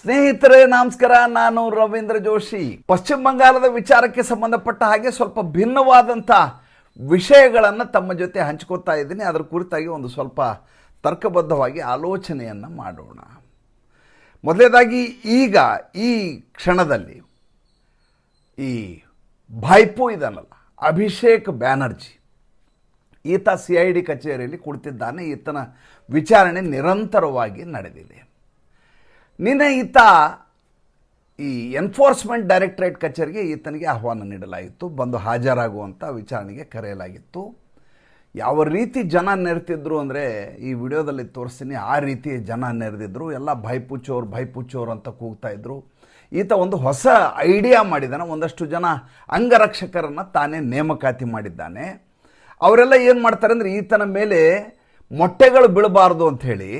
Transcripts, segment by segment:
ಸ್ನೇಹಿತರೆ ನಮಸ್ಕಾರ, ನಾನು ರವೀಂದ್ರ ಜೋಶಿ. ಪಶ್ಚಿಮ ಬಂಗಾಳದ ವಿಚಾರಕ್ಕೆ ಸಂಬಂಧಪಟ್ಟ ಹಾಗೆ ಸ್ವಲ್ಪ ಭಿನ್ನವಾದಂಥ ವಿಷಯಗಳನ್ನು ತಮ್ಮ ಜೊತೆ ಹಂಚ್ಕೋತಾ ಇದ್ದೀನಿ. ಅದರ ಕುರಿತಾಗಿ ಒಂದು ಸ್ವಲ್ಪ ತರ್ಕಬದ್ಧವಾಗಿ ಆಲೋಚನೆಯನ್ನು ಮಾಡೋಣ. ಮೊದಲನೇದಾಗಿ ಈಗ ಈ ಕ್ಷಣದಲ್ಲಿ ಈ ಭಾಯ್ಪೋ ಇದನ್ನಲ್ಲ, ಅಭಿಷೇಕ್ ಬ್ಯಾನರ್ಜಿ ಈತ CID ಕಚೇರಿಯಲ್ಲಿ ಕುಳಿತಿದ್ದಾನೆ. ಈತನ ವಿಚಾರಣೆ ನಿರಂತರವಾಗಿ ನಡೆದಿದೆ. ನಿನ್ನೆ ಈತ ಈ ಎನ್ಫೋರ್ಸ್ಮೆಂಟ್ ಡೈರೆಕ್ಟರೇಟ್ ಕಚೇರಿಗೆ ಈತನಿಗೆ ಆಹ್ವಾನ ನೀಡಲಾಗಿತ್ತು, ಬಂದು ಹಾಜರಾಗುವಂಥ ವಿಚಾರಣೆಗೆ ಕರೆಯಲಾಗಿತ್ತು. ಯಾವ ರೀತಿ ಜನ ನೆರೆತಿದ್ರು ಅಂದರೆ ಈ ವಿಡಿಯೋದಲ್ಲಿ ತೋರಿಸ್ತೀನಿ. ಆ ರೀತಿ ಜನ ನೆರೆದಿದ್ರು. ಎಲ್ಲ ಭೈಪುಚೋರ್ ಅಂತ ಕೂಗ್ತಾ ಇದ್ರು. ಈತ ಒಂದು ಹೊಸ ಐಡಿಯಾ ಮಾಡಿದ್ದಾನೆ. ಒಂದಷ್ಟು ಜನ ಅಂಗರಕ್ಷಕರನ್ನು ತಾನೇ ನೇಮಕಾತಿ ಮಾಡಿದ್ದಾನೆ. ಅವರೆಲ್ಲ ಏನು ಮಾಡ್ತಾರೆ ಅಂದರೆ ಈತನ ಮೇಲೆ ಮೊಟ್ಟೆಗಳು ಬೀಳಬಾರ್ದು ಅಂಥೇಳಿ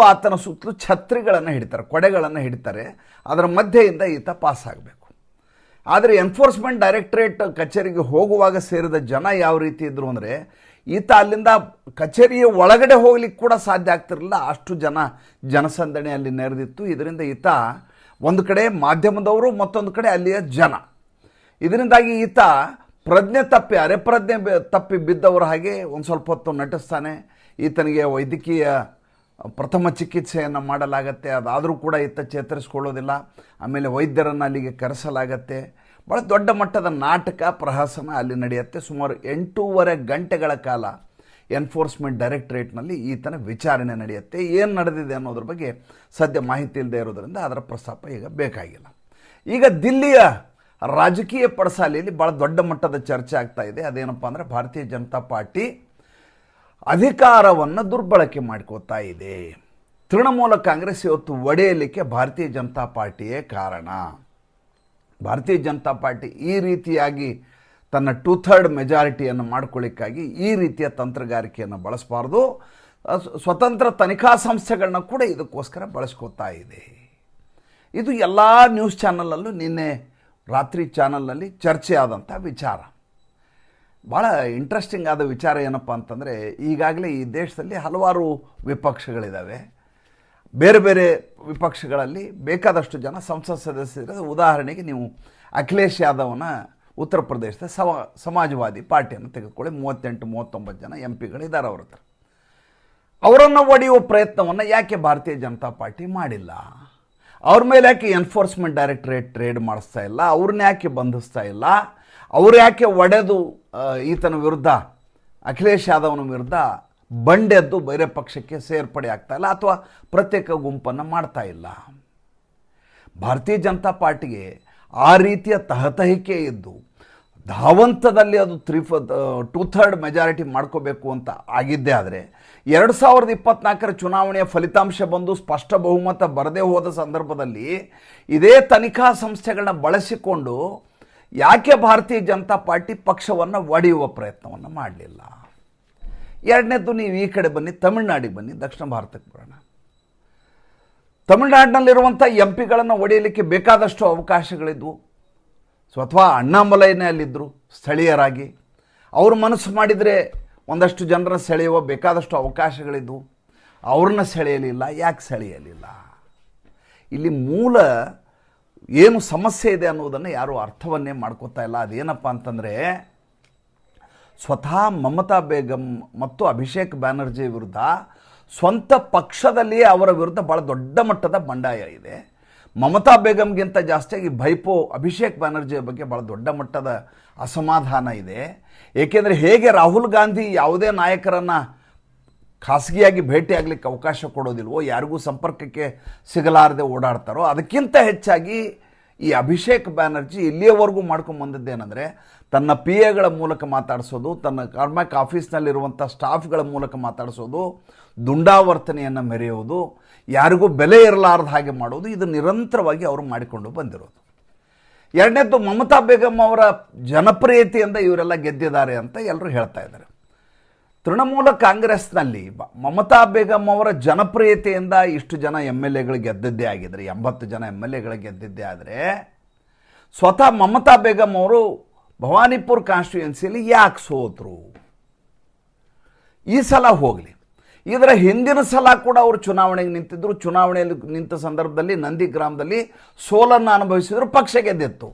ಆತನ ಸುತ್ತಲೂ ಛತ್ರಿಗಳನ್ನು ಹಿಡಿತಾರೆ, ಕೊಡೆಗಳನ್ನು ಹಿಡಿತಾರೆ. ಅದರ ಮಧ್ಯೆಯಿಂದ ಈತ ಪಾಸ್ ಆಗಬೇಕು. ಆದರೆ ಎನ್ಫೋರ್ಸ್ಮೆಂಟ್ ಡೈರೆಕ್ಟರೇಟ್ ಕಚೇರಿಗೆ ಹೋಗುವಾಗ ಸೇರಿದ ಜನ ಯಾವ ರೀತಿ ಇದ್ದರು ಅಂದರೆ ಈತ ಅಲ್ಲಿಂದ ಕಚೇರಿಯ ಒಳಗಡೆ ಹೋಗ್ಲಿಕ್ಕೆ ಕೂಡ ಸಾಧ್ಯ ಆಗ್ತಿರಲಿಲ್ಲ. ಅಷ್ಟು ಜನಸಂದಣಿ ಅಲ್ಲಿ ನೆರೆದಿತ್ತು. ಇದರಿಂದ ಈತ ಒಂದು ಕಡೆ ಮಾಧ್ಯಮದವರು, ಮತ್ತೊಂದು ಕಡೆ ಅಲ್ಲಿಯ ಜನ, ಇದರಿಂದಾಗಿ ಈತ ಅರೆಪ್ರಜ್ಞೆ ತಪ್ಪಿ ಬಿದ್ದವರ ಹಾಗೆ ಒಂದು ಸ್ವಲ್ಪ ಹೊತ್ತು ನಟಿಸ್ತಾನೆ. ಈತನಿಗೆ ವೈದ್ಯಕೀಯ ಪ್ರಥಮ ಚಿಕಿತ್ಸೆಯನ್ನು ಮಾಡಲಾಗತ್ತೆ. ಅದಾದರೂ ಕೂಡ ಈತ ಚೇತರಿಸ್ಕೊಳ್ಳೋದಿಲ್ಲ. ಆಮೇಲೆ ವೈದ್ಯರನ್ನು ಅಲ್ಲಿಗೆ ಕರೆಸಲಾಗತ್ತೆ. ಭಾಳ ದೊಡ್ಡ ಮಟ್ಟದ ನಾಟಕ ಪ್ರಹಸನ ಅಲ್ಲಿ ನಡೆಯುತ್ತೆ. ಸುಮಾರು 8.5 ಗಂಟೆಗಳ ಕಾಲ ಎನ್ಫೋರ್ಸ್ಮೆಂಟ್ ಡೈರೆಕ್ಟರೇಟ್ನಲ್ಲಿ ಈತನ ವಿಚಾರಣೆ ನಡೆಯುತ್ತೆ. ಏನು ನಡೆದಿದೆ ಅನ್ನೋದ್ರ ಬಗ್ಗೆ ಸದ್ಯ ಮಾಹಿತಿ ಇಲ್ಲದೆ ಇರೋದರಿಂದ ಅದರ ಪ್ರಸ್ತಾಪ ಈಗ ಬೇಕಾಗಿಲ್ಲ. ಈಗ ದಿಲ್ಲಿಯ ರಾಜಕೀಯ ಪಡಸಾಲೆಯಲ್ಲಿ ಭಾಳ ದೊಡ್ಡ ಮಟ್ಟದ ಚರ್ಚೆ ಆಗ್ತಾ ಇದೆ. ಅದೇನಪ್ಪ ಅಂದರೆ ಭಾರತೀಯ ಜನತಾ ಪಾರ್ಟಿ ಅಧಿಕಾರವನ್ನು ದುರ್ಬಳಕೆ ಮಾಡ್ಕೋತಾ ಇದೆ. ತೃಣಮೂಲ ಕಾಂಗ್ರೆಸ್ ಇವತ್ತು ಒಡೆಯಲಿಕ್ಕೆ ಭಾರತೀಯ ಜನತಾ ಪಾರ್ಟಿಯೇ ಕಾರಣ. ಭಾರತೀಯ ಜನತಾ ಪಾರ್ಟಿ ಈ ರೀತಿಯಾಗಿ ತನ್ನ 2/3 ಮೆಜಾರಿಟಿಯನ್ನು ಮಾಡ್ಕೊಳ್ಳಿಕ್ಕಾಗಿ ಈ ರೀತಿಯ ತಂತ್ರಗಾರಿಕೆಯನ್ನು ಬಳಸಬಾರ್ದು. ಸ್ವತಂತ್ರ ತನಿಖಾ ಸಂಸ್ಥೆಗಳನ್ನ ಕೂಡ ಇದಕ್ಕೋಸ್ಕರ ಬಳಸ್ಕೋತಾ ಇದೆ. ಇದು ಎಲ್ಲ ನ್ಯೂಸ್ ಚಾನಲಲ್ಲೂ ನಿನ್ನೆ ರಾತ್ರಿ ಚಾನಲ್ನಲ್ಲಿ ಚರ್ಚೆ ಆದಂಥ ವಿಚಾರ. ಭಾಳ ಇಂಟ್ರೆಸ್ಟಿಂಗ್ ಆದ ವಿಚಾರ ಏನಪ್ಪ ಅಂತಂದರೆ, ಈಗಾಗಲೇ ಈ ದೇಶದಲ್ಲಿ ಹಲವಾರು ವಿಪಕ್ಷಗಳಿದ್ದಾವೆ. ಬೇರೆ ಬೇರೆ ವಿಪಕ್ಷಗಳಲ್ಲಿ ಬೇಕಾದಷ್ಟು ಜನ ಸಂಸತ್ ಸದಸ್ಯರು. ಉದಾಹರಣೆಗೆ ನೀವು ಅಖಿಲೇಶ್ ಯಾದವ್ನ ಉತ್ತರ ಪ್ರದೇಶದ ಸಮಾಜವಾದಿ ಪಾರ್ಟಿಯನ್ನು ತೆಗೆದುಕೊಳ್ಳಿ. 38-39 ಜನ MP ಗಳಿದ್ದಾರೆ ಅವ್ರ ಹತ್ರ. ಅವರನ್ನು ಒಡೆಯುವ ಪ್ರಯತ್ನವನ್ನು ಯಾಕೆ ಭಾರತೀಯ ಜನತಾ ಪಾರ್ಟಿ ಮಾಡಿಲ್ಲ? ಅವ್ರ ಮೇಲೆ ಯಾಕೆ ಎನ್ಫೋರ್ಸ್ಮೆಂಟ್ ಡೈರೆಕ್ಟರೇಟ್ ರೇಡ್ ಮಾಡಿಸ್ತಾ ಇಲ್ಲ? ಅವ್ರನ್ನ ಯಾಕೆ ಬಂಧಿಸ್ತಾ ಇಲ್ಲ? ಅವ್ರು ಯಾಕೆ ಒಡೆದು ಈತನ ವಿರುದ್ಧ, ಅಖಿಲೇಶ್ ಯಾದವ್ನ ವಿರುದ್ಧ ಬಂಡೆದ್ದು ಬೇರೆ ಪಕ್ಷಕ್ಕೆ ಸೇರ್ಪಡೆ ಆಗ್ತಾ ಇಲ್ಲ ಅಥವಾ ಪ್ರತ್ಯೇಕ ಗುಂಪನ್ನು ಮಾಡ್ತಾ ಇಲ್ಲ? ಭಾರತೀಯ ಜನತಾ ಪಾರ್ಟಿಗೆ ಆ ರೀತಿಯ ತಹತಹಿಕೆ ಇದ್ದು ಧಾವಂತದಲ್ಲಿ ಅದು 2/3 ಮೆಜಾರಿಟಿ ಮಾಡ್ಕೋಬೇಕು ಅಂತ ಆಗಿದ್ದೇ ಆದರೆ 2024 ಚುನಾವಣೆಯ ಫಲಿತಾಂಶ ಬಂದು ಸ್ಪಷ್ಟ ಬಹುಮತ ಬರದೇ ಹೋದ ಸಂದರ್ಭದಲ್ಲಿ ಇದೇ ತನಿಖಾ ಸಂಸ್ಥೆಗಳನ್ನ ಬಳಸಿಕೊಂಡು ಯಾಕೆ ಭಾರತೀಯ ಜನತಾ ಪಾರ್ಟಿ ಪಕ್ಷವನ್ನು ಒಡೆಯುವ ಪ್ರಯತ್ನವನ್ನು ಮಾಡಲಿಲ್ಲ? ಎರಡನೇದು, ನೀವು ಈ ಕಡೆ ಬನ್ನಿ, ತಮಿಳುನಾಡಿಗೆ ಬನ್ನಿ, ದಕ್ಷಿಣ ಭಾರತಕ್ಕೆ ಬರೋಣ. ತಮಿಳುನಾಡಿನಲ್ಲಿರುವಂಥ MP ಗಳನ್ನು ಒಡೆಯಲಿಕ್ಕೆ ಬೇಕಾದಷ್ಟು ಅವಕಾಶಗಳಿದ್ವು. ಅಥವಾ ಅಣ್ಣಾಮಲೈನೇ ಅಲ್ಲಿದ್ದರು ಸ್ಥಳೀಯರಾಗಿ. ಅವರು ಮನಸ್ಸು ಮಾಡಿದರೆ ಒಂದಷ್ಟು ಜನರ ಸೆಳೆಯುವ ಬೇಕಾದಷ್ಟು ಅವಕಾಶಗಳಿದ್ವು. ಅವ್ರನ್ನ ಸೆಳೆಯಲಿಲ್ಲ. ಯಾಕೆ ಸೆಳೆಯಲಿಲ್ಲ? ಇಲ್ಲಿ ಮೂಲ ಏನು ಸಮಸ್ಯೆ ಇದೆ ಅನ್ನೋದನ್ನು ಯಾರೂ ಅರ್ಥವನ್ನೇ ಮಾಡ್ಕೋತಾ ಇಲ್ಲ. ಅದೇನಪ್ಪ ಅಂತಂದರೆ, ಸ್ವತಃ ಮಮತಾ ಬೇಗಂ ಮತ್ತು ಅಭಿಷೇಕ್ ಬ್ಯಾನರ್ಜಿ ವಿರುದ್ಧ ಸ್ವಂತ ಪಕ್ಷದಲ್ಲಿಯೇ ಅವರ ವಿರುದ್ಧ ಭಾಳ ದೊಡ್ಡ ಮಟ್ಟದ ಬಂಡಾಯ ಇದೆ. ಮಮತಾ ಬೇಗಂಗಿಂತ ಜಾಸ್ತಿಯಾಗಿ ಅಭಿಷೇಕ್ ಬ್ಯಾನರ್ಜಿಯ ಬಗ್ಗೆ ಭಾಳ ದೊಡ್ಡ ಮಟ್ಟದ ಅಸಮಾಧಾನ ಇದೆ. ಏಕೆಂದರೆ ಹೇಗೆ ರಾಹುಲ್ ಗಾಂಧಿ ಯಾವುದೇ ನಾಯಕರನ್ನು ಖಾಸಗಿಯಾಗಿ ಭೇಟಿಯಾಗಲಿಕ್ಕೆ ಅವಕಾಶ ಕೊಡೋದಿಲ್ವೋ, ಯಾರಿಗೂ ಸಂಪರ್ಕಕ್ಕೆ ಸಿಗಲಾರದೆ ಓಡಾಡ್ತಾರೋ, ಅದಕ್ಕಿಂತ ಹೆಚ್ಚಾಗಿ ಈ ಅಭಿಷೇಕ್ ಬ್ಯಾನರ್ಜಿ ಇಲ್ಲಿಯವರೆಗೂ ಮಾಡ್ಕೊಂಬಂದಿದ್ದೇನೆಂದರೆ ತನ್ನ PAಗಳ ಮೂಲಕ ಮಾತಾಡಿಸೋದು, ತನ್ನ ಕಾರ್ಮಿಕ ಆಫೀಸ್ನಲ್ಲಿರುವಂಥ ಸ್ಟಾಫ್ಗಳ ಮೂಲಕ ಮಾತಾಡಿಸೋದು, ದುಂಡಾವರ್ತನೆಯನ್ನು ಮೆರೆಯೋದು, ಯಾರಿಗೂ ಬೆಲೆ ಇರಲಾರ್ದ ಹಾಗೆ ಮಾಡೋದು, ಇದು ನಿರಂತರವಾಗಿ ಅವರು ಮಾಡಿಕೊಂಡು ಬಂದಿರೋದು. ಎರಡನೇದು, ಮಮತಾ ಬೇಗಂ ಅವರ ಜನಪ್ರಿಯತೆಯಿಂದ ಇವರೆಲ್ಲ ಗೆದ್ದಿದ್ದಾರೆ ಅಂತ ಎಲ್ಲರೂ ಹೇಳ್ತಾ ಇದ್ದಾರೆ. ತೃಣಮೂಲ ಕಾಂಗ್ರೆಸ್ನಲ್ಲಿ ಮಮತಾ ಬೇಗಂ ಅವರ ಜನಪ್ರಿಯತೆಯಿಂದ ಇಷ್ಟು ಜನ MLAಗಳು ಗೆದ್ದಿದ್ದೇ ಆಗಿದ್ರೆ, 80 ಜನ MLAಗಳು ಗೆದ್ದಿದ್ದೇ ಆದರೆ, ಸ್ವತಃ ಮಮತಾ ಬೇಗಂ ಅವರು ಭವಾನಿಪುರ್ ಕಾನ್ಸ್ಟಿಟ್ಯೂಯೆನ್ಸಿಯಲ್ಲಿ ಯಾಕೆ ಸೋತರು? ಈ ಸಲ ಹೋಗಲಿ. ಇದರ ಹಿಂದಿನ ಸಲ ಕೂಡ ಅವರು ಚುನಾವಣೆಗೆ ನಿಂತಿದ್ದರು. ಚುನಾವಣೆಯಲ್ಲಿ ನಿಂತ ಸಂದರ್ಭದಲ್ಲಿ ನಂದಿ ಗ್ರಾಮದಲ್ಲಿ ಸೋಲನ್ನು ಅನುಭವಿಸಿದ್ರು, ಪಕ್ಷ ಗೆದ್ದಿತ್ತು.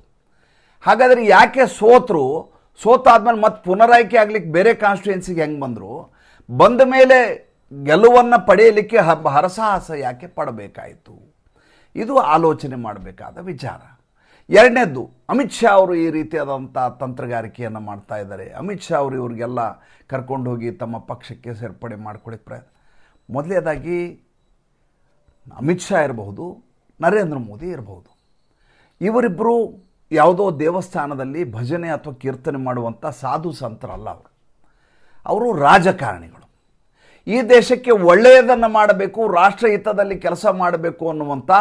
ಹಾಗಾದರೆ ಯಾಕೆ ಸೋತರು? ಸೋತಾದ್ಮೇಲೆ ಮತ್ತೆ ಪುನರಾಯ್ಕೆ ಆಗ್ಲಿಕ್ಕೆ ಬೇರೆ ಕಾನ್ಸ್ಟಿಟ್ಯೂನ್ಸಿಗೆ ಹೆಂಗೆ ಬಂದರು? ಬಂದ ಮೇಲೆ ಗೆಲುವನ್ನು ಪಡೆಯಲಿಕ್ಕೆ ಹರಸಾಹಸ ಯಾಕೆ ಪಡಬೇಕಾಯಿತು? ಇದು ಆಲೋಚನೆ ಮಾಡಬೇಕಾದ ವಿಚಾರ. ಎರಡನೇದ್ದು, ಅಮಿತ್ ಶಾ ಅವರು ಈ ರೀತಿಯಾದಂಥ ತಂತ್ರಗಾರಿಕೆಯನ್ನು ಮಾಡ್ತಾ ಇದ್ದಾರೆ. ಅಮಿತ್ ಶಾ ಅವರು ಇವ್ರಿಗೆಲ್ಲ ಕರ್ಕೊಂಡು ಹೋಗಿ ತಮ್ಮ ಪಕ್ಷಕ್ಕೆ ಸೇರ್ಪಡೆ ಮಾಡ್ಕೊಳ್ಳಿಕ್ಕೆ ಪ್ರಯತ್ನ. ಮೊದಲನೇದಾಗಿ ಅಮಿತ್ ಶಾ ಇರಬಹುದು, ನರೇಂದ್ರ ಮೋದಿ ಇರಬಹುದು. ಇವರಿಬ್ಬರು ಯಾವುದೋ ದೇವಸ್ಥಾನದಲ್ಲಿ ಭಜನೆ ಅಥವಾ ಕೀರ್ತನೆ ಮಾಡುವಂಥ ಸಾಧು ಸಂತರಲ್ಲ. ಅವರು ರಾಜಕಾರಣಿಗಳು. ಈ ದೇಶಕ್ಕೆ ಒಳ್ಳೆಯದನ್ನು ಮಾಡಬೇಕು, ರಾಷ್ಟ್ರಹಿತದಲ್ಲಿ ಕೆಲಸ ಮಾಡಬೇಕು ಅನ್ನುವಂಥ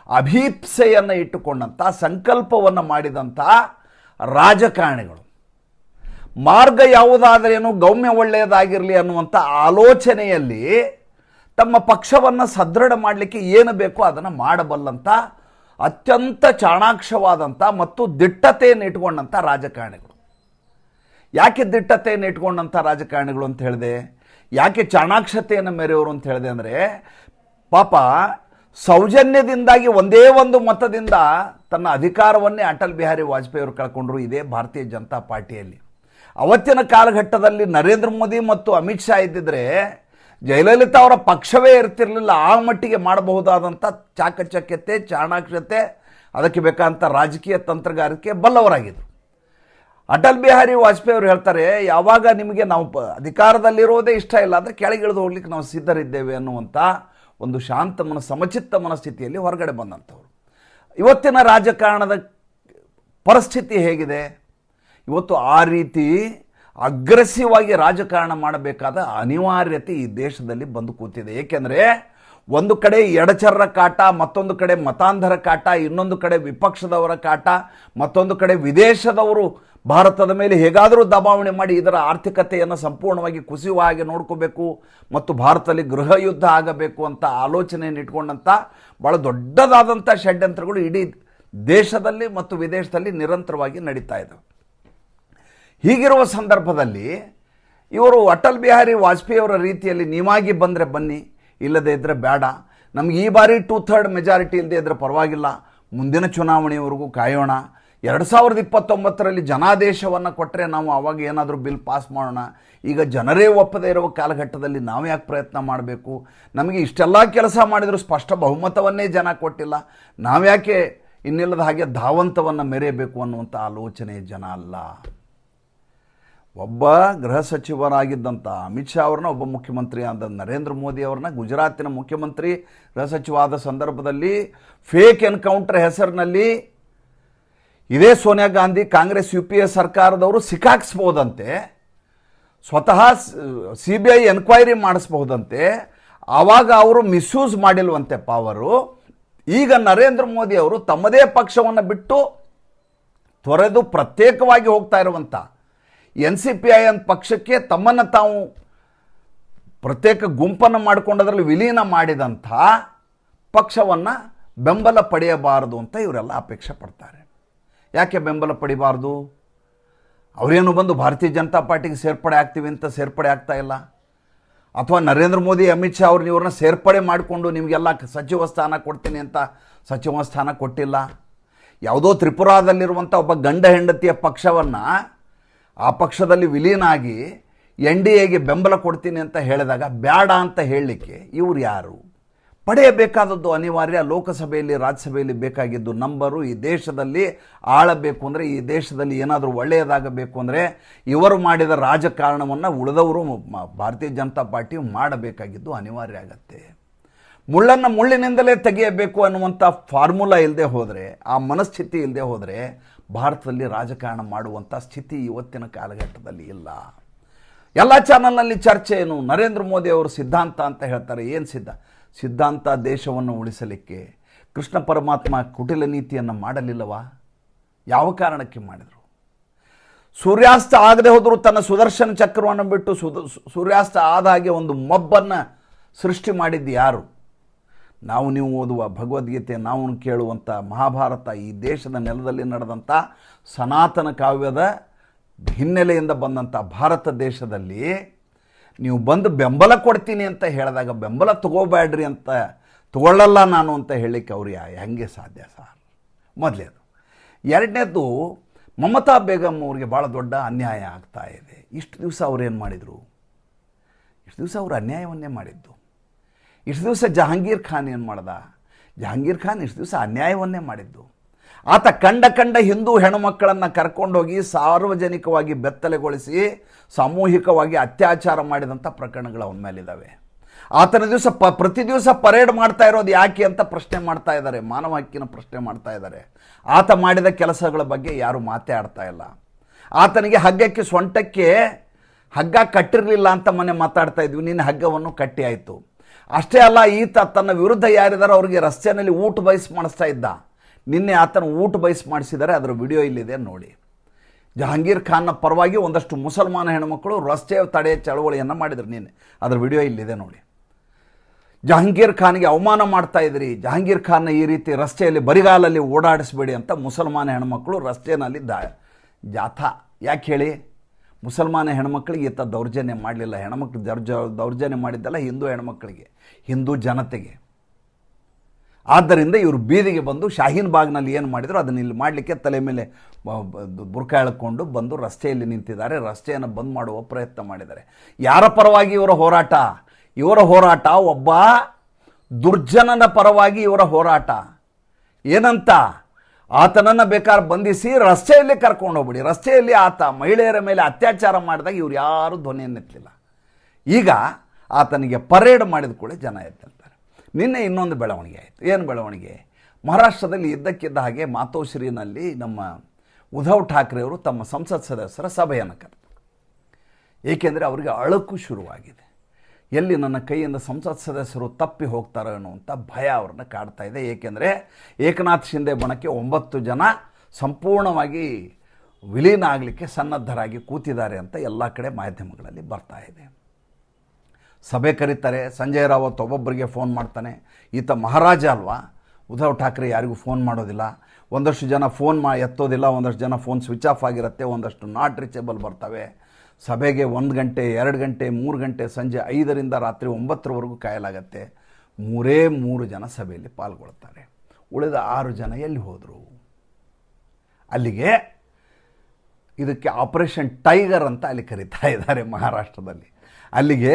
ಅಭೀಪ್ಸೆಯನ್ನು ಇಟ್ಟುಕೊಂಡಂಥ ಸಂಕಲ್ಪವನ್ನು ಮಾಡಿದಂಥ ರಾಜಕಾರಣಿಗಳು. ಮಾರ್ಗ ಯಾವುದಾದರೇನು ಗೌಮ್ಯ ಒಳ್ಳೆಯದಾಗಿರಲಿ ಅನ್ನುವಂಥ ಆಲೋಚನೆಯಲ್ಲಿ ತಮ್ಮ ಪಕ್ಷವನ್ನು ಸದೃಢ ಮಾಡಲಿಕ್ಕೆ ಏನು ಬೇಕೋ ಅದನ್ನು ಮಾಡಬಲ್ಲಂಥ ಅತ್ಯಂತ ಚಾಣಾಕ್ಷವಾದಂಥ ಮತ್ತು ದಿಟ್ಟತೆಯನ್ನು ಇಟ್ಕೊಂಡಂಥ ರಾಜಕಾರಣಿಗಳು. ಯಾಕೆ ದಿಟ್ಟತೆಯನ್ನು ಇಟ್ಕೊಂಡಂಥ ರಾಜಕಾರಣಿಗಳು ಅಂತ ಹೇಳಿದೆ, ಯಾಕೆ ಚಾಣಾಕ್ಷತೆಯನ್ನು ಮೆರೆಯೋರು ಅಂತ ಹೇಳಿದೆ ಅಂದರೆ, ಪಾಪ ಸೌಜನ್ಯದಿಂದಾಗಿ ಒಂದೇ ಒಂದು ಮತದಿಂದ ತನ್ನ ಅಧಿಕಾರವನ್ನೇ ಅಟಲ್ ಬಿಹಾರಿ ವಾಜಪೇಯಿ ಅವರು ಕಳ್ಕೊಂಡ್ರು ಇದೇ ಭಾರತೀಯ ಜನತಾ ಪಾರ್ಟಿಯಲ್ಲಿ. ಅವತ್ತಿನ ಕಾಲಘಟ್ಟದಲ್ಲಿ ನರೇಂದ್ರ ಮೋದಿ ಮತ್ತು ಅಮಿತ್ ಶಾ ಇದ್ದಿದ್ರೆ ಜಯಲಲಿತಾ ಅವರ ಪಕ್ಷವೇ ಇರ್ತಿರಲಿಲ್ಲ. ಆ ಮಟ್ಟಿಗೆ ಮಾಡಬಹುದಾದಂಥ ಚಾಕಚಕ್ಯತೆ, ಚಾಣಾಕ್ಷತೆ, ಅದಕ್ಕೆ ಬೇಕಾದಂಥ ರಾಜಕೀಯ ತಂತ್ರಗಾರಿಕೆ ಬಲ್ಲವರಾಗಿದ್ದರು. ಅಟಲ್ ಬಿಹಾರಿ ವಾಜಪೇಯಿ ಅವರು ಹೇಳ್ತಾರೆ, ಯಾವಾಗ ನಿಮಗೆ ನಾವು ಅಧಿಕಾರದಲ್ಲಿರೋದೇ ಇಷ್ಟ ಇಲ್ಲ ಅಂದರೆ ಕೆಳಗಿಳಿದು ಹೋಗ್ಲಿಕ್ಕೆ ನಾವು ಸಿದ್ಧರಿದ್ದೇವೆ ಅನ್ನುವಂಥ ಒಂದು ಶಾಂತ ಸಮಚಿತ್ತ ಮನಸ್ಥಿತಿಯಲ್ಲಿ ಹೊರಗಡೆ ಬಂದಂಥವ್ರು. ಇವತ್ತಿನ ರಾಜಕಾರಣದ ಪರಿಸ್ಥಿತಿ ಹೇಗಿದೆ? ಇವತ್ತು ಆ ರೀತಿ ಅಗ್ರೆಸಿವ್ ಆಗಿ ರಾಜಕಾರಣ ಮಾಡಬೇಕಾದ ಅನಿವಾರ್ಯತೆ ಈ ದೇಶದಲ್ಲಿ ಬಂದು ಕೂತಿದೆ. ಏಕೆಂದರೆ ಒಂದು ಕಡೆ ಎಡಚರರ ಕಾಟ, ಮತ್ತೊಂದು ಕಡೆ ಮತಾಂಧರ ಕಾಟ, ಇನ್ನೊಂದು ಕಡೆ ವಿಪಕ್ಷದವರ ಕಾಟ, ಮತ್ತೊಂದು ಕಡೆ ವಿದೇಶದವರು ಭಾರತದ ಮೇಲೆ ಹೇಗಾದರೂ ದಬಾವಣೆ ಮಾಡಿ ಇದರ ಆರ್ಥಿಕತೆಯನ್ನು ಸಂಪೂರ್ಣವಾಗಿ ಕುಸಿಯುವ ಹಾಗೆ ನೋಡ್ಕೋಬೇಕು ಮತ್ತು ಭಾರತದಲ್ಲಿ ಗೃಹ ಯುದ್ಧ ಆಗಬೇಕು ಅಂತ ಆಲೋಚನೆಯನ್ನು ಇಟ್ಕೊಂಡಂಥ ಭಾಳ ದೊಡ್ಡದಾದಂಥ ಷಡ್ಯಂತ್ರಗಳು ಇಡೀ ದೇಶದಲ್ಲಿ ಮತ್ತು ವಿದೇಶದಲ್ಲಿ ನಿರಂತರವಾಗಿ ನಡೀತಾ ಇದ್ದಾವೆ. ಹೀಗಿರುವ ಸಂದರ್ಭದಲ್ಲಿ ಇವರು ಅಟಲ್ ಬಿಹಾರಿ ವಾಜಪೇಯಿ ಅವರ ರೀತಿಯಲ್ಲಿ ನೀವಾಗಿ ಬಂದರೆ ಬನ್ನಿ, ಇಲ್ಲದೇ ಇದ್ದರೆ ಬೇಡ, ನಮ್ಗೆ ಈ ಬಾರಿ 2/3 ಮೆಜಾರಿಟಿ ಇಲ್ಲದೆ ಇದ್ದರೆ ಪರವಾಗಿಲ್ಲ, ಮುಂದಿನ ಚುನಾವಣೆಯವರೆಗೂ ಕಾಯೋಣ, 2029ರಲ್ಲಿ ಜನಾದೇಶವನ್ನು ಕೊಟ್ಟರೆ ನಾವು ಆವಾಗ ಏನಾದರೂ ಬಿಲ್ ಪಾಸ್ ಮಾಡೋಣ, ಈಗ ಜನರೇ ಒಪ್ಪದೇ ಇರುವ ಕಾಲಘಟ್ಟದಲ್ಲಿ ನಾವು ಯಾಕೆ ಪ್ರಯತ್ನ ಮಾಡಬೇಕು, ನಮಗೆ ಇಷ್ಟೆಲ್ಲ ಕೆಲಸ ಮಾಡಿದರೂ ಸ್ಪಷ್ಟ ಬಹುಮತವನ್ನೇ ಜನ ಕೊಟ್ಟಿಲ್ಲ, ನಾವ್ಯಾಕೆ ಇನ್ನಿಲ್ಲದ ಹಾಗೆ ಧಾವಂತವನ್ನು ಮೆರೆಯಬೇಕು ಅನ್ನುವಂಥ ಆಲೋಚನೆ ಜನ ಅಲ್ಲ. ಒಬ್ಬ ಗೃಹ ಸಚಿವರಾಗಿದ್ದಂಥ ಅಮಿತ್ ಶಾ ಅವ್ರನ್ನ, ಒಬ್ಬ ಮುಖ್ಯಮಂತ್ರಿ ಆದ ನರೇಂದ್ರ ಮೋದಿ ಅವ್ರನ್ನ ಗುಜರಾತಿನ ಮುಖ್ಯಮಂತ್ರಿ ಗೃಹ ಸಚಿವ ಆದ ಸಂದರ್ಭದಲ್ಲಿ ಫೇಕ್ ಎನ್ಕೌಂಟರ್ ಹೆಸರಿನಲ್ಲಿ ಇದೇ ಸೋನಿಯಾ ಗಾಂಧಿ ಕಾಂಗ್ರೆಸ್ UPA ಸರ್ಕಾರದವರು ಸಿಕ್ಕಾಕ್ಸ್ಬೋದಂತೆ, ಸ್ವತಃ CBI ಎನ್ಕ್ವೈರಿ ಮಾಡಿಸ್ಬಹುದಂತೆ. ಆವಾಗ ಅವರು ಮಿಸ್ಯೂಸ್ ಮಾಡಿಲ್ವಂತೆ ಪವರು. ಈಗ ನರೇಂದ್ರ ಮೋದಿ ಅವರು ತಮ್ಮದೇ ಪಕ್ಷವನ್ನು ಬಿಟ್ಟು ತೊರೆದು ಪ್ರತ್ಯೇಕವಾಗಿ ಹೋಗ್ತಾ ಇರುವಂಥ NCPI ಅಂತ ಪಕ್ಷಕ್ಕೆ ತಮ್ಮನ್ನು ತಾವು ಪ್ರತ್ಯೇಕ ಗುಂಪನ್ನು ಮಾಡಿಕೊಂಡದ್ರಲ್ಲಿ ವಿಲೀನ ಮಾಡಿದಂಥ ಪಕ್ಷವನ್ನು ಬೆಂಬಲ ಪಡೆಯಬಾರದು ಅಂತ ಇವರೆಲ್ಲ ಅಪೇಕ್ಷೆ ಪಡ್ತಾರೆ. ಯಾಕೆ ಬೆಂಬಲ ಪಡಿಬಾರ್ದು? ಅವರೇನು ಬಂದು ಭಾರತೀಯ ಜನತಾ ಪಾರ್ಟಿಗೆ ಸೇರ್ಪಡೆ ಆಗ್ತೀವಿ ಅಂತ ಸೇರ್ಪಡೆ ಆಗ್ತಾ ಇಲ್ಲ, ಅಥವಾ ನರೇಂದ್ರ ಮೋದಿ ಅಮಿತ್ ಶಾ ಅವ್ರನ್ನ ಇವ್ರನ್ನ ಸೇರ್ಪಡೆ ಮಾಡಿಕೊಂಡು ನಿಮಗೆಲ್ಲ ಸಚಿವ ಸ್ಥಾನ ಕೊಡ್ತೀನಿ ಅಂತ ಸಚಿವ ಸ್ಥಾನ ಕೊಟ್ಟಿಲ್ಲ. ಯಾವುದೋ ತ್ರಿಪುರಾದಲ್ಲಿರುವಂಥ ಒಬ್ಬ ಗಂಡ ಹೆಂಡತಿಯ ಪಕ್ಷವನ್ನು ಆ ಪಕ್ಷದಲ್ಲಿ ವಿಲೀನ ಆಗಿ NDAಗೆ ಬೆಂಬಲ ಕೊಡ್ತೀನಿ ಅಂತ ಹೇಳಿದಾಗ ಬೇಡ ಅಂತ ಹೇಳಲಿಕ್ಕೆ ಇವ್ರು ಯಾರು? ಪಡೆಯಬೇಕಾದದ್ದು ಅನಿವಾರ್ಯ. ಲೋಕಸಭೆಯಲ್ಲಿ ರಾಜ್ಯಸಭೆಯಲ್ಲಿ ಬೇಕಾಗಿದ್ದು ನಂಬರು. ಈ ದೇಶದಲ್ಲಿ ಆಳಬೇಕು ಅಂದರೆ, ಈ ದೇಶದಲ್ಲಿ ಏನಾದರೂ ಒಳ್ಳೆಯದಾಗಬೇಕು ಅಂದರೆ ಇವರು ಮಾಡಿದ ರಾಜಕಾರಣವನ್ನು ಉಳಿದವರು ಭಾರತೀಯ ಜನತಾ ಪಾರ್ಟಿ ಮಾಡಬೇಕಾಗಿದ್ದು ಅನಿವಾರ್ಯ ಆಗತ್ತೆ. ಮುಳ್ಳನ್ನು ಮುಳ್ಳಿನಿಂದಲೇ ತೆಗೆಯಬೇಕು ಅನ್ನುವಂಥ ಫಾರ್ಮುಲಾ ಇಲ್ಲದೆ ಹೋದರೆ, ಆ ಮನಸ್ಥಿತಿ ಇಲ್ಲದೆ ಹೋದರೆ ಭಾರತದಲ್ಲಿ ರಾಜಕಾರಣ ಮಾಡುವಂಥ ಸ್ಥಿತಿ ಇವತ್ತಿನ ಕಾಲಘಟ್ಟದಲ್ಲಿ ಇಲ್ಲ. ಎಲ್ಲ ಚಾನಲ್ನಲ್ಲಿ ಚರ್ಚೆ ಏನು? ನರೇಂದ್ರ ಮೋದಿ ಅವರು ಸಿದ್ಧಾಂತ ಅಂತ ಹೇಳ್ತಾರೆ. ಏನು ಸಿದ್ಧಾಂತ? ದೇಶವನ್ನು ಉಳಿಸಲಿಕ್ಕೆ ಕೃಷ್ಣ ಪರಮಾತ್ಮ ಕುಟಿಲ ನೀತಿಯನ್ನು ಮಾಡಲಿಲ್ಲವಾ? ಯಾವ ಕಾರಣಕ್ಕೆ ಮಾಡಿದರು? ಸೂರ್ಯಾಸ್ತ ಆಗದೆ ಹೋದರೂ ತನ್ನ ಸುದರ್ಶನ ಚಕ್ರವನ್ನು ಬಿಟ್ಟು ಸೂರ್ಯಾಸ್ತ ಆದ ಹಾಗೆ ಒಂದು ಮಬ್ಬನ್ನು ಸೃಷ್ಟಿ ಮಾಡಿದ್ದು ಯಾರು? ನಾವು ನೀವು ಓದುವ ಭಗವದ್ಗೀತೆ, ನಾವು ಕೇಳುವಂಥ ಮಹಾಭಾರತ, ಈ ದೇಶದ ನೆಲದಲ್ಲಿ ನಡೆದಂಥ ಸನಾತನ ಕಾವ್ಯದ ಹಿನ್ನೆಲೆಯಿಂದ ಬಂದಂಥ ಭಾರತ ದೇಶದಲ್ಲಿ ನೀವು ಬಂದು ಬೆಂಬಲ ಕೊಡ್ತೀನಿ ಅಂತ ಹೇಳಿದಾಗ ಬೆಂಬಲ ತಗೋಬೇಡ್ರಿ ಅಂತ ತಗೊಳ್ಳಲ್ಲ ನಾನು ಅಂತ ಹೇಳಲಿಕ್ಕೆ ಅವ್ರು ಹೆಂಗೆ ಸಾಧ್ಯ ಸರ್? ಮೊದಲೇದು. ಎರಡನೇದು, ಮಮತಾ ಬೇಗಮ್ ಅವ್ರಿಗೆ ಭಾಳ ದೊಡ್ಡ ಅನ್ಯಾಯ ಆಗ್ತಾ ಇದೆ. ಇಷ್ಟು ದಿವಸ ಅವ್ರೇನು ಮಾಡಿದರು? ಇಷ್ಟು ದಿವಸ ಅವರು ಅನ್ಯಾಯವನ್ನೇ ಮಾಡಿದ್ದು. ಇಷ್ಟು ದಿವಸ ಜಹಾಂಗೀರ್ ಖಾನ್ ಏನು ಮಾಡ್ದ? ಜಹಾಂಗೀರ್ ಖಾನ್ ಇಷ್ಟು ದಿವಸ ಅನ್ಯಾಯವನ್ನೇ ಮಾಡಿದ್ದು. ಆತ ಕಂಡ ಹಿಂದೂ ಹೆಣ್ಣುಮಕ್ಕಳನ್ನು ಕರ್ಕೊಂಡೋಗಿ ಸಾರ್ವಜನಿಕವಾಗಿ ಬೆತ್ತಲೆಗೊಳಿಸಿ ಸಾಮೂಹಿಕವಾಗಿ ಅತ್ಯಾಚಾರ ಮಾಡಿದಂಥ ಪ್ರಕರಣಗಳು ಅವನ ಮೇಲಿದ್ದಾವೆ. ಆತನ ದಿವಸ ಪ್ರತಿ ದಿವಸ ಪರೇಡ್ ಮಾಡ್ತಾ ಇರೋದು ಯಾಕೆ ಅಂತ ಪ್ರಶ್ನೆ ಮಾಡ್ತಾ ಇದ್ದಾರೆ, ಮಾನವ ಹಕ್ಕಿನ ಪ್ರಶ್ನೆ ಮಾಡ್ತಾ ಇದ್ದಾರೆ. ಆತ ಮಾಡಿದ ಕೆಲಸಗಳ ಬಗ್ಗೆ ಯಾರು ಮಾತಾಡ್ತಾ ಇಲ್ಲ. ಆತನಿಗೆ ಹಗ್ಗಕ್ಕೆ ಸೊಂಟಕ್ಕೆ ಹಗ್ಗ ಕಟ್ಟಿರಲಿಲ್ಲ ಅಂತ ಮೊನ್ನೆ ಮಾತಾಡ್ತಾ ಇದ್ವಿ, ನಿನ್ನ ಹಗ್ಗವನ್ನು ಕಟ್ಟಿ ಆಯಿತು. ಅಷ್ಟೇ ಅಲ್ಲ, ಈತ ತನ್ನ ವಿರುದ್ಧ ಯಾರಿದಾರೋ ಅವ್ರಿಗೆ ರಸ್ತೆಯಲ್ಲಿ ಊಟ ಬಯಸ್ ಮಾಡಿಸ್ತಾ ಇದ್ದ. ನಿನ್ನೆ ಆತನ ಊಟ ಬಯಸ್ ಮಾಡಿಸಿದ್ದಾರೆ, ಅದರ ವಿಡಿಯೋ ಇಲ್ಲಿದೆ ನೋಡಿ. ಜಹಾಂಗೀರ್ ಖಾನ್ನ ಪರವಾಗಿ ಒಂದಷ್ಟು ಮುಸಲ್ಮಾನ ಹೆಣ್ಣುಮಕ್ಕಳು ರಸ್ತೆ ತಡೆ ಚಳವಳಿಯನ್ನು ಮಾಡಿದ್ರು ನಿನ್ನೆ, ಅದರ ವಿಡಿಯೋ ಇಲ್ಲಿದೆ ನೋಡಿ. ಜಹಾಂಗೀರ್ ಖಾನ್ಗೆ ಅವಮಾನ ಮಾಡ್ತಾ ಇದ್ರಿ, ಜಹಾಂಗೀರ್ ಖಾನ್ನ ಈ ರೀತಿ ರಸ್ತೆಯಲ್ಲಿ ಬರಿಗಾಲಲ್ಲಿ ಓಡಾಡಿಸ್ಬೇಡಿ ಅಂತ ಮುಸಲ್ಮಾನ ಹೆಣ್ಮಕ್ಕಳು ರಸ್ತೆಯಲ್ಲಿ ಜಾಥಾ. ಯಾಕೆ ಹೇಳಿ? ಮುಸಲ್ಮಾನ ಹೆಣ್ಮಕ್ಳಿಗೆ ಈತ ದೌರ್ಜನ್ಯ ಮಾಡಲಿಲ್ಲ. ಹೆಣ್ಮಕ್ಳು ದೌರ್ಜನ್ಯ ಮಾಡಿದ್ದಲ್ಲ ಹಿಂದೂ ಹೆಣ್ಮಕ್ಳಿಗೆ, ಹಿಂದೂ ಜನತೆಗೆ. ಆದ್ದರಿಂದ ಇವರು ಬೀದಿಗೆ ಬಂದು ಶಾಹೀನ್ ಬಾಗ್ನಲ್ಲಿ ಏನು ಮಾಡಿದ್ರು ಅದನ್ನು ಇಲ್ಲಿ ಮಾಡಲಿಕ್ಕೆ ತಲೆ ಮೇಲೆ ಬುರ್ಕ ಎಳ್ಕೊಂಡು ಬಂದು ರಸ್ತೆಯಲ್ಲಿ ನಿಂತಿದ್ದಾರೆ. ರಸ್ತೆಯನ್ನು ಬಂದ್ ಮಾಡುವ ಪ್ರಯತ್ನ ಮಾಡಿದ್ದಾರೆ. ಯಾರ ಪರವಾಗಿ ಇವರ ಹೋರಾಟ? ಇವರ ಹೋರಾಟ ಒಬ್ಬ ದುರ್ಜನನ ಪರವಾಗಿ ಇವರ ಹೋರಾಟ. ಏನಂತ? ಆತನನ್ನು ಬೇಕಾದ್ರೆ ಬಂಧಿಸಿ ರಸ್ತೆಯಲ್ಲಿ ಕರ್ಕೊಂಡು ಹೋಗ್ಬಿಡಿ. ರಸ್ತೆಯಲ್ಲಿ ಆತ ಮಹಿಳೆಯರ ಮೇಲೆ ಅತ್ಯಾಚಾರ ಮಾಡಿದಾಗ ಇವ್ರು ಯಾರೂ ಧ್ವನಿಯನ್ನೆತ್ತಲಿಲ್ಲ. ಈಗ ಆತನಿಗೆ ಪರೇಡ್ ಮಾಡಿದ ಕೂಡ ಜನ ಎತ್ತಂತಾರೆ. ನಿನ್ನೆ ಇನ್ನೊಂದು ಬೆಳವಣಿಗೆ ಆಯಿತು. ಏನು ಬೆಳವಣಿಗೆ? ಮಹಾರಾಷ್ಟ್ರದಲ್ಲಿ ಇದ್ದಕ್ಕಿದ್ದ ಹಾಗೆ ಮಾತೋಶ್ರೀನಲ್ಲಿ ನಮ್ಮ ಉದ್ಧವ್ ಠಾಕ್ರೆ ಅವರು ತಮ್ಮ ಸಂಸತ್ ಸದಸ್ಯರ ಸಭೆಯನ್ನು ಕರೆದರು. ಏಕೆಂದರೆ ಅವರಿಗೆ ಅಳಕು ಶುರುವಾಗಿದೆ. ಎಲ್ಲಿ ನನ್ನ ಕೈಯಿಂದ ಸಂಸತ್ ಸದಸ್ಯರು ತಪ್ಪಿ ಹೋಗ್ತಾರೋ ಅನ್ನುವಂಥ ಭಯ ಅವ್ರನ್ನ ಕಾಡ್ತಾ ಇದೆ. ಏಕೆಂದರೆ ಏಕನಾಥ್ ಶಿಂದೆ ಬಣಕ್ಕೆ 9 ಜನ ಸಂಪೂರ್ಣವಾಗಿ ವಿಲೀನ ಆಗಲಿಕ್ಕೆ ಸನ್ನದ್ಧರಾಗಿ ಕೂತಿದ್ದಾರೆ ಅಂತ ಎಲ್ಲ ಕಡೆ ಮಾಧ್ಯಮಗಳಲ್ಲಿ ಬರ್ತಾ ಇದೆ. ಸಭೆ ಕರೀತಾರೆ. ಸಂಜಯ್ ರಾವತ್ ಒಬ್ಬೊಬ್ಬರಿಗೆ ಫೋನ್ ಮಾಡ್ತಾನೆ. ಈತ ಮಹಾರಾಜ ಅಲ್ವಾ? ಉದ್ಧವ್ ಠಾಕ್ರೆ ಯಾರಿಗೂ ಫೋನ್ ಮಾಡೋದಿಲ್ಲ. ಒಂದಷ್ಟು ಜನ ಫೋನ್ ಎತ್ತೋದಿಲ್ಲ, ಒಂದಷ್ಟು ಜನ ಫೋನ್ ಸ್ವಿಚ್ ಆಫ್ ಆಗಿರುತ್ತೆ, ಒಂದಷ್ಟು ನಾಟ್ ರೀಚೇಬಲ್ ಬರ್ತವೆ. ಸಭೆಗೆ 1 ಗಂಟೆ 2 ಗಂಟೆ 3 ಗಂಟೆ ಸಂಜೆ 5ರಿಂದ ರಾತ್ರಿ 9ರವರೆಗೂ ಕಾಯಲಾಗತ್ತೆ. 3 ಜನ ಸಭೆಯಲ್ಲಿ ಪಾಲ್ಗೊಳ್ತಾರೆ. ಉಳಿದ 6 ಜನ ಎಲ್ಲಿ ಹೋದರು? ಅಲ್ಲಿಗೆ ಇದಕ್ಕೆ ಆಪರೇಷನ್ ಟೈಗರ್ ಅಂತ ಅಲ್ಲಿ ಕರೀತಾ ಇದ್ದಾರೆ ಮಹಾರಾಷ್ಟ್ರದಲ್ಲಿ. ಅಲ್ಲಿಗೆ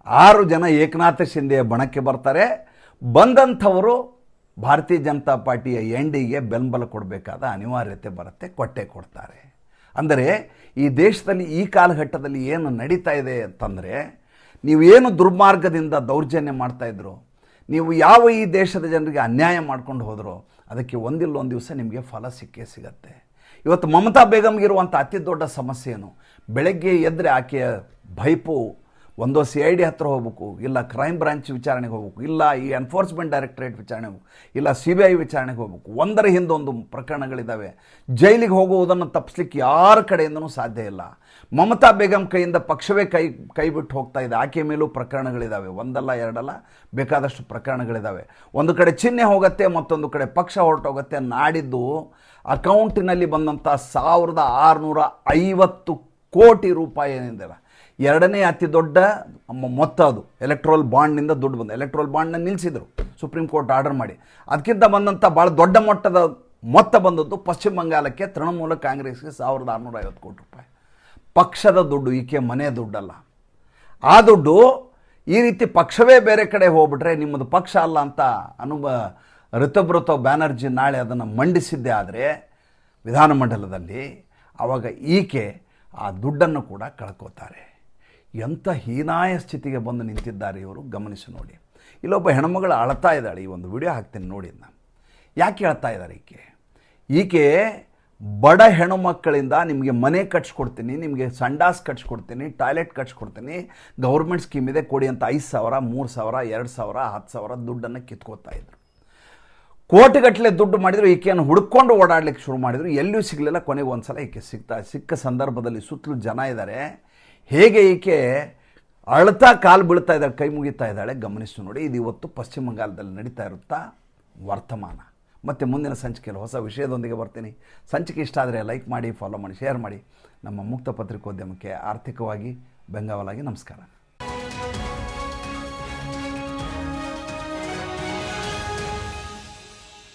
6 ಜನ ಏಕನಾಥ ಶಿಂದೆಯ ಬಣಕ್ಕೆ ಬರ್ತಾರೆ. ಬಂದಂಥವರು ಭಾರತೀಯ ಜನತಾ ಪಾರ್ಟಿಯ NDಗೆ ಬೆಂಬಲ ಕೊಡಬೇಕಾದ ಅನಿವಾರ್ಯತೆ ಬರುತ್ತೆ, ಕೊಟ್ಟೇ ಕೊಡ್ತಾರೆ. ಅಂದರೆ ಈ ದೇಶದಲ್ಲಿ ಈ ಕಾಲಘಟ್ಟದಲ್ಲಿ ಏನು ನಡೀತಾ ಇದೆ ಅಂತಂದರೆ, ನೀವೇನು ದುರ್ಮಾರ್ಗದಿಂದ ದೌರ್ಜನ್ಯ ಮಾಡ್ತಾಯಿದ್ರು, ನೀವು ಯಾವ ಈ ದೇಶದ ಜನರಿಗೆ ಅನ್ಯಾಯ ಮಾಡ್ಕೊಂಡು ಹೋದರೋ ಅದಕ್ಕೆ ಒಂದಿಲ್ಲ ಒಂದು ದಿವಸ ನಿಮಗೆ ಫಲ ಸಿಕ್ಕೇ ಸಿಗತ್ತೆ. ಇವತ್ತು ಮಮತಾ ಬೇಗಮ್ಗಿರುವಂಥ ಅತಿ ದೊಡ್ಡ ಸಮಸ್ಯೆ ಏನು? ಬೆಳಗ್ಗೆ ಎದ್ದರೆ ಆಕೆಯ ಭೈಪು ಒಂದೋ CID ಹತ್ರ ಹೋಗ್ಬೇಕು, ಇಲ್ಲ ಕ್ರೈಮ್ ಬ್ರಾಂಚ್ ವಿಚಾರಣೆಗೆ ಹೋಗ್ಬೇಕು, ಇಲ್ಲ ಈ ಎನ್ಫೋರ್ಸ್ಮೆಂಟ್ ಡೈರೆಕ್ಟರೇಟ್ ವಿಚಾರಣೆ ಹೋಗ್ಬೇಕು, ಇಲ್ಲ CBI ವಿಚಾರಣೆಗೆ ಹೋಗ್ಬೇಕು. ಒಂದರ ಹಿಂದೊಂದು ಪ್ರಕರಣಗಳಿದ್ದಾವೆ. ಜೈಲಿಗೆ ಹೋಗುವುದನ್ನು ತಪ್ಪಿಸ್ಲಿಕ್ಕೆ ಯಾರ ಕಡೆಯಿಂದನೂ ಸಾಧ್ಯ ಇಲ್ಲ. ಮಮತಾ ಬೇಗಮ್ ಕೈಯಿಂದ ಪಕ್ಷವೇ ಕೈ ಬಿಟ್ಟು ಹೋಗ್ತಾ ಇದೆ. ಆಕೆ ಮೇಲೂ ಪ್ರಕರಣಗಳಿದ್ದಾವೆ. ಒಂದಲ್ಲ ಎರಡಲ್ಲ, ಬೇಕಾದಷ್ಟು ಪ್ರಕರಣಗಳಿದ್ದಾವೆ. ಒಂದು ಕಡೆ ಚಿಹ್ನೆ ಹೋಗುತ್ತೆ, ಮತ್ತೊಂದು ಕಡೆ ಪಕ್ಷ ಹೊರಟೋಗುತ್ತೆ. ನಾಡಿದ್ದು ಅಕೌಂಟಿನಲ್ಲಿ ಬಂದಂಥ 1650 ಕೋಟಿ ರೂಪಾಯಿ ಏನಿದೆ, 2ನೇ ಅತಿ ದೊಡ್ಡ ಮೊತ್ತ ಅದು. ಎಲೆಕ್ಟ್ರೋಲ್ ಬಾಂಡ್ನಿಂದ ದುಡ್ಡು ಬಂದು ಎಲೆಕ್ಟ್ರೋಲ್ ಬಾಂಡ್ನ ನಿಲ್ಲಿಸಿದರು ಸುಪ್ರೀಂ ಕೋರ್ಟ್ ಆರ್ಡರ್ ಮಾಡಿ. ಅದಕ್ಕಿಂತ ಬಂದಂಥ ಭಾಳ ದೊಡ್ಡ ಮಟ್ಟದ ಮೊತ್ತ ಬಂದದ್ದು ಪಶ್ಚಿಮ ಬಂಗಾಳಕ್ಕೆ, ತೃಣಮೂಲ ಕಾಂಗ್ರೆಸ್ಗೆ 1650 ಕೋಟಿ ರೂಪಾಯಿ. ಪಕ್ಷದ ದುಡ್ಡು, ಈಕೆ ಮನೆ ದುಡ್ಡಲ್ಲ. ಆ ದುಡ್ಡು ಈ ರೀತಿ ಪಕ್ಷವೇ ಬೇರೆ ಕಡೆ ಹೋಗ್ಬಿಟ್ರೆ ನಿಮ್ಮದು ಪಕ್ಷ ಅಲ್ಲ ಅಂತ ಋತುಬ್ರತ ಬ್ಯಾನರ್ಜಿ ನಾಳೆ ಅದನ್ನು ಮಂಡಿಸಿದ್ದೇ ಆದರೆ ವಿಧಾನಮಂಡಲದಲ್ಲಿ, ಆವಾಗ ಈಕೆ ಆ ದುಡ್ಡನ್ನು ಕೂಡ ಕಳ್ಕೋತಾರೆ. ಎಂಥ ಹೀನಾಯ ಸ್ಥಿತಿಗೆ ಬಂದು ನಿಂತಿದ್ದಾರೆ ಇವರು, ಗಮನಿಸಿ ನೋಡಿ. ಇಲ್ಲೊಬ್ಬ ಹೆಣ್ಮಗಳು ಅಳ್ತಾ ಇದ್ದಾಳೆ. ಈ ಒಂದು ವಿಡಿಯೋ ಹಾಕ್ತೀನಿ ನೋಡಿ. ಯಾಕೆ ಅಳ್ತಾ ಇದ್ದಾರೆ ಈಕೆ ಬಡ ಹೆಣ್ಣುಮಕ್ಕಳಿಂದ ನಿಮಗೆ ಮನೆ ಕಟ್ಸ್ಕೊಡ್ತೀನಿ, ನಿಮಗೆ ಸಂಡಾಸ್ ಕಟ್ಸ್ಕೊಡ್ತೀನಿ, ಟಾಯ್ಲೆಟ್ ಕಟ್ಸ್ಕೊಡ್ತೀನಿ, ಗೌರ್ಮೆಂಟ್ ಸ್ಕೀಮ್ ಇದೆ ಕೊಡಿ ಅಂತ 5,000, 3,000, 2,000, 10,000 ದುಡ್ಡನ್ನು ಕಿತ್ಕೋತಾ ಇದ್ರು. ಕೋಟಿಗಟ್ಟಲೆ ದುಡ್ಡು ಮಾಡಿದ್ರು. ಈಕೆಯನ್ನು ಹುಡ್ಕೊಂಡು ಓಡಾಡ್ಲಿಕ್ಕೆ ಶುರು ಮಾಡಿದ್ರು. ಎಲ್ಲಿಯೂ ಸಿಗಲಿಲ್ಲ. ಕೊನೆಗೆ ಒಂದು ಸಲ ಈಕೆ ಸಿಕ್ಕ ಸಂದರ್ಭದಲ್ಲಿ ಸುತ್ತಲೂ ಜನ ಇದ್ದಾರೆ. ಹೇಗೆ ಈಕೆ ಅಳ್ತಾ ಕಾಲು ಬೀಳ್ತಾ ಇದ್ದಾಳೆ, ಕೈ ಮುಗಿತಾ ಇದ್ದಾಳೆ, ಗಮನಿಸಿ ನೋಡಿ. ಇದು ಇವತ್ತು ಪಶ್ಚಿಮ ಬಂಗಾಳದಲ್ಲಿ ನಡೀತಾ ಇರುತ್ತಾ ವರ್ತಮಾನ. ಮತ್ತು ಮುಂದಿನ ಸಂಚಿಕೆಯಲ್ಲಿ ಹೊಸ ವಿಷಯದೊಂದಿಗೆ ಬರ್ತೀನಿ. ಸಂಚಿಕೆ ಇಷ್ಟ ಆದರೆ ಲೈಕ್ ಮಾಡಿ, ಫಾಲೋ ಮಾಡಿ, ಶೇರ್ ಮಾಡಿ. ನಮ್ಮ ಮುಕ್ತ ಪತ್ರಿಕೋದ್ಯಮಕ್ಕೆ ಆರ್ಥಿಕವಾಗಿ ಬೆಂಗಾವಲಾಗಿ ನಮಸ್ಕಾರ.